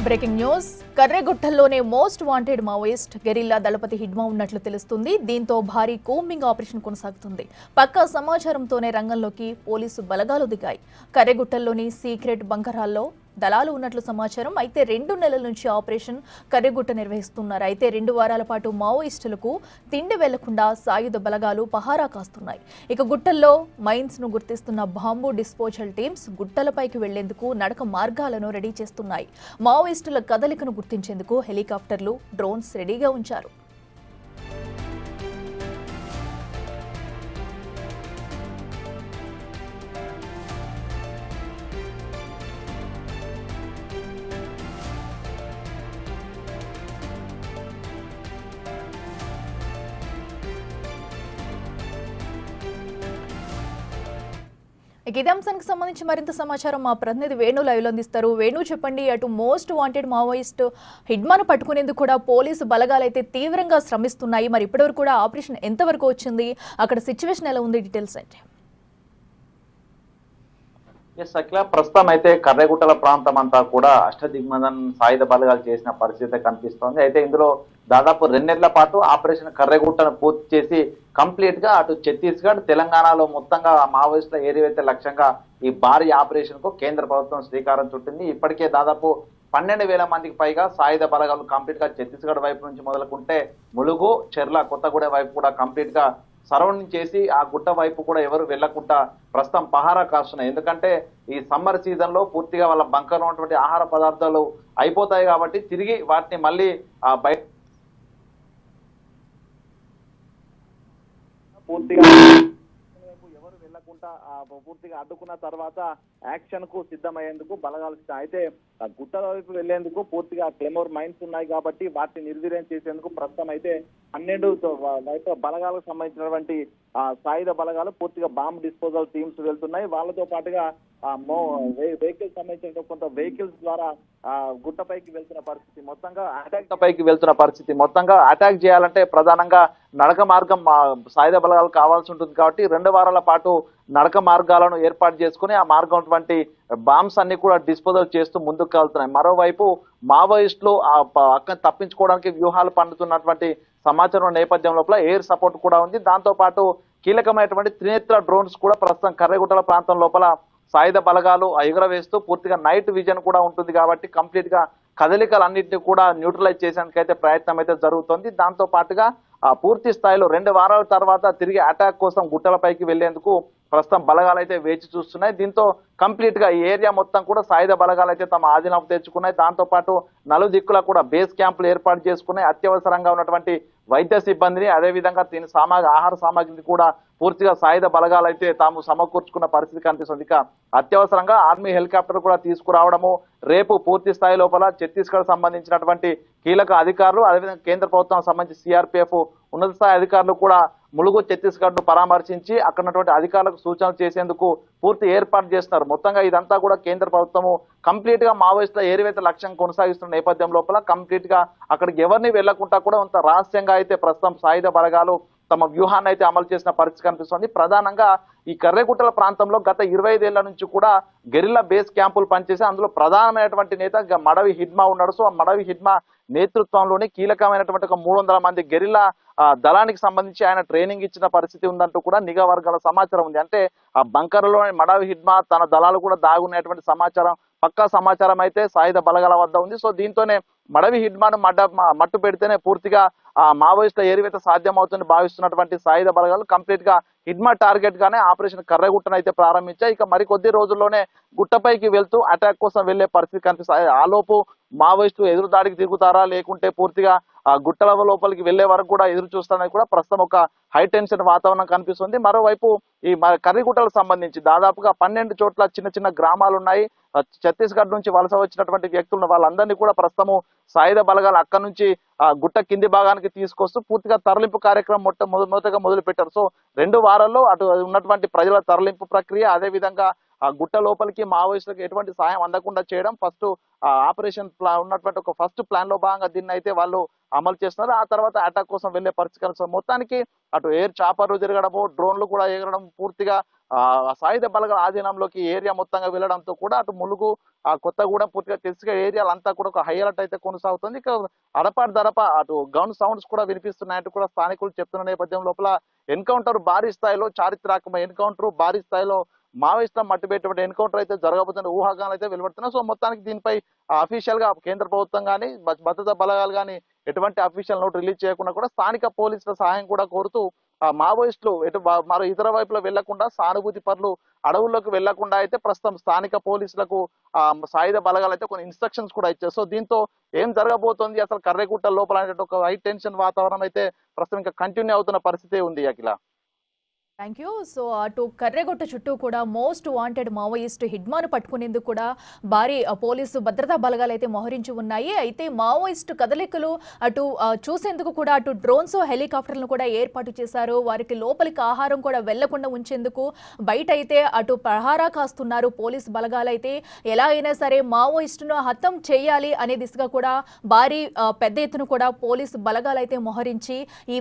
Breaking news కర్రెగుట్టల్లోనే most wanted Maoist guerrilla దళపతి హిడ్మా ఉన్నట్లు తెలుస్తుంది. దీంతో భారీ కూంబింగ్ ఆపరేషన్ కొనసాగుతుంది. పక్కా సమాచారంతోనే రంగంలోకి పోలీసు బలగాలు దిగాయి. కర్రెగుట్టల్లోని సీక్రెట్ బంకరాల్లో దళాలు ఉన్నట్లు సమాచారం. అయితే 2 నెలల నుంచి ఆపరేషన్ కర్రెగుట్ట నిర్వహిస్తున్నారు. అయితే 2 వారాల పాటు మావోయిస్టులకు తిండి వెళ్లకుండా సాయుధ బలగాలు పహారా కాస్తున్నాయి. ఇక గుట్టల్లో మైన్స్ ను గుర్తిస్తున్న బాంబు డిస్పోజల్ టీమ్స్ గుట్టలపైకి వెళ్లేందుకు నడక మార్గాలను రెడీ చేస్తున్నాయి. మావోయిస్టుల కదలికను గుర్తించేందుకు హెలికాప్టర్లు, డ్రోన్స్ రెడీగా ఉంచారు. ఇదే అంశానికి సంబంధించి మరింత సమాచారం మా ప్రతినిధి వేణు లైవ్ లో అందిస్తారు. వేణు, చెప్పండి, అటు మోస్ట్ వాంటెడ్ మావోయిస్ట్ హిడ్మాను పట్టుకునేందుకు కూడా పోలీసు బలగాలు అయితే తీవ్రంగా శ్రమిస్తున్నాయి. మరి ఇప్పటివరకు కూడా ఆపరేషన్ ఎంతవరకు వచ్చింది, అక్కడ సిచ్యువేషన్ ఎలా ఉంది, డీటెయిల్స్ అంటే? ప్రస్తుతం అయితే కర్రెగుట్టల ప్రాంతం అంతా కూడా అష్టదిగ్బంధన్ సాయుధ బలగాలు చేసిన పరిస్థితి కనిపిస్తోంది. అయితే ఇందులో దాదాపు 2 నెలల పాటు ఆపరేషన్ కర్రెగుట్టను పూర్తి చేసి కంప్లీట్ గా అటు ఛత్తీస్గఢ్, తెలంగాణలో మొత్తంగా మావోయిస్టుల ఏరియాయితే లక్ష్యంగా ఈ భారీ ఆపరేషన్ కు కేంద్ర ప్రభుత్వం శ్రీకారం చుట్టింది. ఇప్పటికే దాదాపు 12,000 మందికి పైగా సాయుధ బలగాలు కంప్లీట్ గా ఛత్తీస్గఢ్ వైపు నుంచి మొదలుకుంటే ములుగు, చెర్ల, కొత్తగూడెం వైపు కూడా కంప్లీట్ గా సరౌండింగ్ చేసి ఆ గుట్ట వైపు కూడా ఎవరు వెళ్లకుండా ప్రస్తుతం పహారా కాస్తున్నాయి. ఎందుకంటే ఈ సమ్మర్ సీజన్ లో పూర్తిగా వాళ్ళ బంకర్ ఉన్నటువంటి ఆహార పదార్థాలు అయిపోతాయి కాబట్టి తిరిగి వాటిని మళ్ళీ బయట పూర్తిగా ఎవరు వెళ్లకుండా పూర్తిగా అడ్డుకున్న తర్వాత యాక్షన్ కు సిద్ధమయ్యేందుకు బలగాలు అయితే గుట్టల వైపు వెళ్లేందుకు పూర్తిగా క్లెమోర్ మైన్స్ ఉన్నాయి కాబట్టి వాటిని నిర్వీర్యం చేసేందుకు ప్రస్తుతం అయితే 12 వైపు బలగాలకు సంబంధించినటువంటి సాయుధ బలగాలు పూర్తిగా బాంబ్ డిస్పోజల్ టీమ్స్ వెళ్తున్నాయి. వాళ్ళతో పాటుగా వెహికల్స్ సంబంధించిన కొంత వెహికల్స్ ద్వారా గుట్టపైకి వెళ్తున్న పరిస్థితి, మొత్తంగా అటాక్ చేయాలంటే ప్రధానంగా నడక మార్గం సాయుధ బలగాలు కావాల్సి ఉంటుంది కాబట్టి 2 వారాల పాటు నడక మార్గాలను ఏర్పాటు చేసుకుని ఆ మార్గం బాంబ్స్ అన్ని కూడా డిస్పోజల్ చేస్తూ ముందుకు వెళ్తున్నాయి. మరోవైపు మావోయిస్టులు అక్కడ తప్పించుకోవడానికి వ్యూహాలు పన్నుతున్నటువంటి సమాచారం నేపథ్యం లోపల ఎయిర్ సపోర్ట్ కూడా ఉంది. దాంతో పాటు కీలకమైనటువంటి త్రినేత్ర డ్రోన్స్ కూడా ప్రస్తుతం కర్రెగుట్టల ప్రాంతం లోపల సాయుధ బలగాలు ఎగురవేస్తూ పూర్తిగా నైట్ విజన్ కూడా ఉంటుంది కాబట్టి కంప్లీట్ గా కదలికలన్నింటినీ కూడా న్యూట్రలైజ్ చేసేందుకైతే ప్రయత్నం అయితే జరుగుతుంది. దాంతో పాటుగా పూర్తి స్థాయిలో 2 వారాల తర్వాత తిరిగి అటాక్ కోసం గుట్టలపైకి వెళ్లేందుకు ప్రస్తుతం బలగాలు అయితే వేచి చూస్తున్నాయి. దీంతో కంప్లీట్ గా ఈ ఏరియా మొత్తం కూడా సాయుధ బలగాలు అయితే తమ ఆధీనంలో తెచ్చుకున్నాయి. దాంతో పాటు నలుదిక్కుల కూడా బేస్ క్యాంపులు ఏర్పాటు చేసుకున్నాయి. అత్యవసరంగా ఉన్నటువంటి వైద్య సిబ్బందిని, అదేవిధంగా ఆహార సామాగ్రిని కూడా పూర్తిగా సాయుధ బలగాలు అయితే తాము సమకూర్చుకున్న పరిస్థితి కనిపిస్తుంది. ఇక అత్యవసరంగా ఆర్మీ హెలికాప్టర్ కూడా తీసుకురావడము, రేపు పూర్తి స్థాయి లోపల ఛత్తీస్గఢ్ సంబంధించినటువంటి కీలక అధికారులు, అదేవిధంగా కేంద్ర ప్రభుత్వం సంబంధించి సిఆర్పిఎఫ్ ఉన్నత స్థాయి అధికారులు కూడా ములుగు, ఛత్తీస్గఢ్ ను పరామర్శించి అక్కడ ఉన్నటువంటి అధికారులకు సూచనలు చేసేందుకు పూర్తి ఏర్పాటు చేస్తున్నారు. మొత్తంగా ఇదంతా కూడా కేంద్ర ప్రభుత్వము కంప్లీట్ గా మావోయిస్టుల ఏరివేత లక్ష్యం కొనసాగిస్తున్న నేపథ్యం లోపల కంప్లీట్ గా అక్కడికి ఎవరిని వెళ్లకుండా కూడా కొంత రహస్యంగా అయితే ప్రస్తుతం సాయుధ బలగాలు తమ వ్యూహాన్ని అయితే అమలు చేసిన పరిస్థితి కనిపిస్తుంది. ప్రధానంగా ఈ కర్రెగుట్టల ప్రాంతంలో గత 25 ఏళ్ల నుంచి కూడా గెరిల్లా బేస్ క్యాంపులు పనిచేసి అందులో ప్రధానమైనటువంటి నేత మడవి హిడ్మా ఉన్నాడు. సో ఆ మడవి హిడ్మా నేతృత్వంలోని కీలకమైనటువంటి ఒక 300 మంది గెరిల్లా దళానికి సంబంధించి ఆయన ట్రైనింగ్ ఇచ్చిన పరిస్థితి ఉందంటూ కూడా నిఘా వర్గాల సమాచారం ఉంది. అంటే ఆ బంకర్లోని మడవి హిడ్మా తన దళాలు కూడా దాగున్నటువంటి సమాచారం, పక్కా సమాచారం అయితే సాయుధ బలగాల వద్ద ఉంది. సో దీంతోనే మడవి హిడ్మాను మట్టు పెడితేనే పూర్తిగా ఆ మావోయిస్టుల ఏరివేత సాధ్యమవుతుందని భావిస్తున్నటువంటి సాయుధ బలగాలు కంప్లీట్ గా హిడ్మా టార్గెట్ గానే ఆపరేషన్ కర్రెగుట్టను అయితే ప్రారంభించాయి. ఇక మరికొద్ది రోజుల్లోనే గుట్టపైకి వెళ్తూ అటాక్ కోసం వెళ్లే పరిస్థితి కనిపిస్తాయి. ఆలోపు మావోయిస్టులు ఎదురు దాడికి తిరుగుతారా, లేకుంటే పూర్తిగా గుట్టల లోపలికి వెళ్లే వరకు కూడా ఎదురు చూస్తారని కూడా ప్రస్తుతం ఒక హై టెన్షన్ వాతావరణం కనిపిస్తుంది. మరోవైపు ఈ కర్రెగుట్టలకు సంబంధించి దాదాపుగా 12 చోట్ల చిన్న చిన్న గ్రామాలు ఉన్నాయి. ఛత్తీస్గఢ్ నుంచి వలస వచ్చినటువంటి వ్యక్తులను వాళ్ళందరినీ కూడా ప్రస్తుతము సాయుధ బలగాలు అక్కడి నుంచి గుట్ట కింది భాగానికి తీసుకొస్తూ పూర్తిగా తరలింపు కార్యక్రమం మొదటగా మొదలు పెట్టారు. సో 2 వారాల్లో అటు ఉన్నటువంటి ప్రజల తరలింపు ప్రక్రియ, అదే విధంగా ఆ గుట్ట లోపలికి మావోయిస్టులకు ఎటువంటి సాయం అందకుండా చేయడం ఫస్ట్ ఆపరేషన్ ఉన్నటువంటి ఒక ఫస్ట్ ప్లాన్ లో భాగంగా దీన్ని అయితే వాళ్ళు అమలు చేస్తున్నారు. ఆ తర్వాత అటాక్ కోసం వెళ్లే పరిస్థితి. మొత్తానికి అటు ఎయిర్ చాపర్లు తిరగడము, డ్రోన్లు కూడా ఎగరడం, పూర్తిగా సాయుధ బలగాల ఆధీనంలోకి ఏరియా మొత్తంగా వెళ్ళడంతో కూడా అటు ములుగు కొత్తగూడెం పూర్తిగా కిస్గా ఏరియాలంతా కూడా ఒక హై అలర్ట్ అయితే కొనసాగుతుంది. ఇక అడపాటు దడప అటు గన్ సౌండ్స్ కూడా వినిపిస్తున్నాయంటూ కూడా స్థానికులు చెప్తున్న నేపథ్యం లోపల ఎన్కౌంటర్ భారీ స్థాయిలో చారిత్రాత్మక ఎన్కౌంటర్ భారీ స్థాయిలో మావోయిస్టులను మట్టిపెట్టే ఎన్కౌంటర్ అయితే జరగబోతున్న ఊహాగానాలు అయితే వెలువడుతున్నాయి. సో మొత్తానికి దీనిపై అఫీషియల్ గా కేంద్ర ప్రభుత్వం కానీ భద్రతా బలగాలు కానీ ఎటువంటి అఫీషియల్ నోట్ రిలీజ్ చేయకుండా కూడా స్థానిక పోలీసుల సహాయం కూడా కోరుతూ మావోయిస్టులు మరో ఇతర వైపులో వెళ్లకుండా సానుభూతి పరులు అడవుల్లోకి వెళ్లకుండా అయితే ప్రస్తుతం స్థానిక పోలీసులకు సాయుధ బలగాలు అయితే కొన్ని ఇన్స్ట్రక్షన్స్ కూడా ఇచ్చారు. సో దీంతో ఏం జరగబోతోంది అసలు కర్రెగుట్ట లోపల అనేటువంటి ఒక హై టెన్షన్ వాతావరణం అయితే ప్రస్తుతం ఇంకా కంటిన్యూ అవుతున్న పరిస్థితి ఉంది అఖిల. Thank you. సో అటు కర్రెగుట్ట చుట్టూ కూడా మోస్ట్ వాంటెడ్ మావోయిస్ట్ హిడ్మాను పట్టుకునేందుకు కూడా భారీ పోలీసు భద్రతా బలగాలు అయితే మోహరించి ఉన్నాయి. అయితే మావోయిస్ట్ కదలికలు అటు చూసేందుకు కూడా అటు డ్రోన్స్ హెలికాప్టర్లను కూడా ఏర్పాటు చేశారు. వారికి లోపలికి ఆహారం కూడా వెళ్లకుండా ఉంచేందుకు బయట అయితే అటు ప్రహారా కాస్తున్నారు పోలీసు బలగాలు. అయితే ఎలా అయినా సరే మావోయిస్టును హతం చేయాలి అనే దిశగా కూడా భారీ పెద్ద ఎత్తున కూడా పోలీసు బలగాలు అయితే మోహరించి ఈ